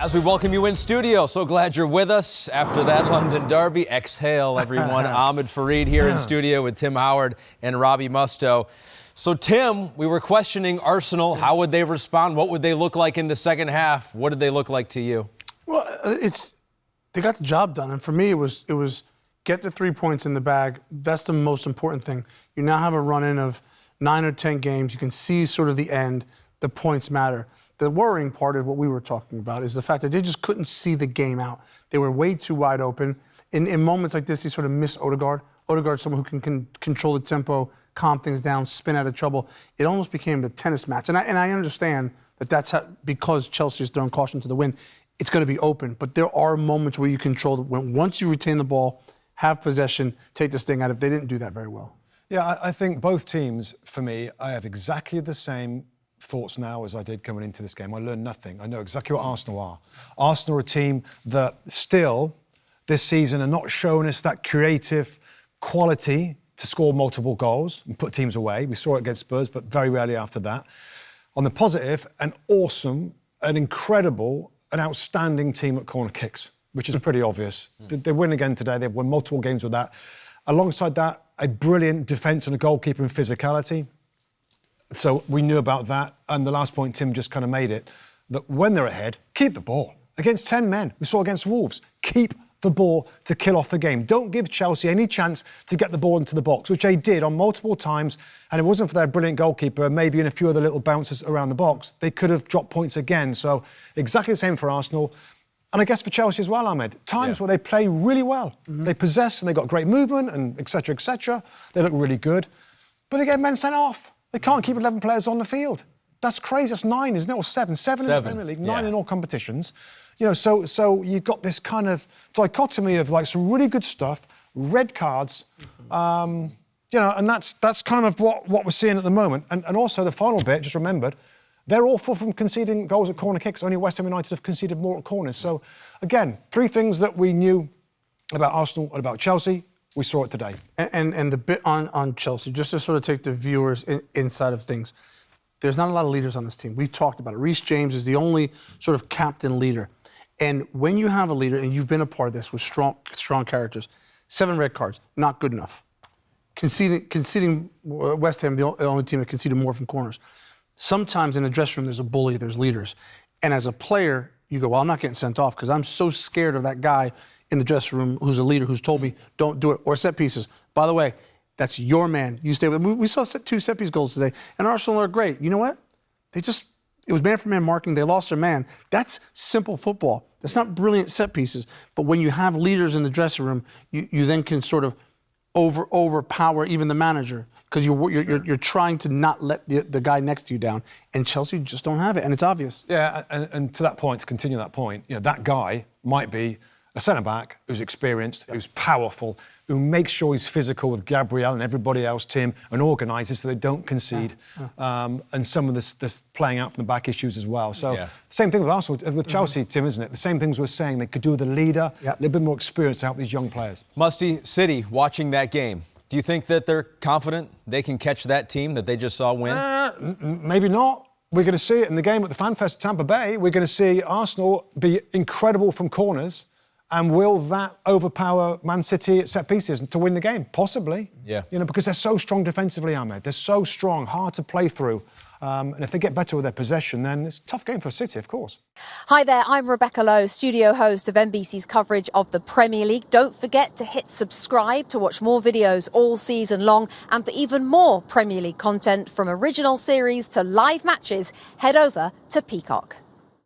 As we welcome you in studio, so glad you're with us after that London Derby. Exhale, everyone. Ahmed Fareed here in studio with Tim Howard and Robbie Mustoe. So, Tim, we were questioning Arsenal. How would they respond? What would they look like in the second half? What did they look like to you? Well, they got the job done, and for me, it was get the 3 points in the bag. That's the most important thing. You now have a run-in of 9 or 10 games. You can see sort of the end. The points matter. The worrying part of what we were talking about is the fact that they just couldn't see the game out. They were way too wide open. In moments like this, they sort of miss Odegaard. Odegaard's someone who can control the tempo, calm things down, spin out of trouble. It almost became a tennis match. And I understand that that's how, because Chelsea is throwing caution to the wind, it's going to be open. But there are moments where you control when once you retain the ball, have possession, take this thing out of it. They didn't do that very well. Yeah, I think both teams, for me, I have exactly the same thoughts now as I did coming into this game. I learned nothing. I know exactly what Arsenal are. Arsenal are a team that still, this season, are not showing us that creative quality to score multiple goals and put teams away. We saw it against Spurs, but very rarely after that. On the positive, an awesome, an incredible, an outstanding team at corner kicks, which is pretty obvious. They win again today. They've won multiple games with that. Alongside that, a brilliant defence and a goalkeeper in physicality. So we knew about that. And the last point, Tim just kind of made it, that when they're ahead, keep the ball. Against 10 men, we saw against Wolves, keep the ball to kill off the game. Don't give Chelsea any chance to get the ball into the box, which they did on multiple times. And it wasn't for their brilliant goalkeeper and maybe in a few other little bounces around the box, they could have dropped points again. So exactly the same for Arsenal. And I guess for Chelsea as well, Ahmed. Times where they play really well. They possess and they got great movement and et cetera, et cetera. They look really good. But they get men sent off. They can't keep 11 players on the field. That's crazy. That's 9, isn't it? Or 7? 7 in the Premier League, 9 in all competitions. You know, so you've got this kind of dichotomy of like some really good stuff, red cards, you know, and that's kind of what we're seeing at the moment. And also the final bit, just remembered, they're awful from conceding goals at corner kicks. Only West Ham United have conceded more at corners. So, again, 3 things that we knew about Arsenal and about Chelsea. We saw it today. And the bit on Chelsea, just to sort of take the viewers inside of things, there's not a lot of leaders on this team. We've talked about it. Reece James is the only sort of captain leader. And when you have a leader, and you've been a part of this with strong characters, 7 red cards, not good enough. Conceding West Ham, the only team that conceded more from corners. Sometimes in the dressing room, there's a bully, there's leaders. And as a player, you go, well, I'm not getting sent off because I'm so scared of that guy in the dressing room who's a leader who's told me don't do it. Or set pieces. By the way, that's your man. You stay with him. We saw 2 set piece goals today, and Arsenal are great. You know what? It was man-for-man marking. They lost their man. That's simple football. That's not brilliant set pieces. But when you have leaders in the dressing room, you then can sort of overpower even the manager because you're trying to not let the guy next to you down. And Chelsea just don't have it, and it's obvious. Yeah, and to that point, to continue that point, you know, that guy might be a centre-back who's experienced, who's powerful, who makes sure he's physical with Gabriel and everybody else, Tim, and organises so they don't concede. And some of this playing out from the back issues as well. So same thing with Arsenal, with Chelsea, Tim, isn't it? The same things we're saying. They could do with a leader, a little bit more experience to help these young players. Mustoe, City, watching that game, do you think that they're confident they can catch that team that they just saw win? Maybe not. We're going to see it in the game at the FanFest Tampa Bay. We're going to see Arsenal be incredible from corners. And will that overpower Man City at set pieces to win the game? Possibly. Yeah. You know, because they're so strong defensively, Ahmed. They're so strong, hard to play through. And if they get better with their possession, then it's a tough game for City, of course. Hi there, I'm Rebecca Lowe, studio host of NBC's coverage of the Premier League. Don't forget to hit subscribe to watch more videos all season long. And for even more Premier League content, from original series to live matches, head over to Peacock.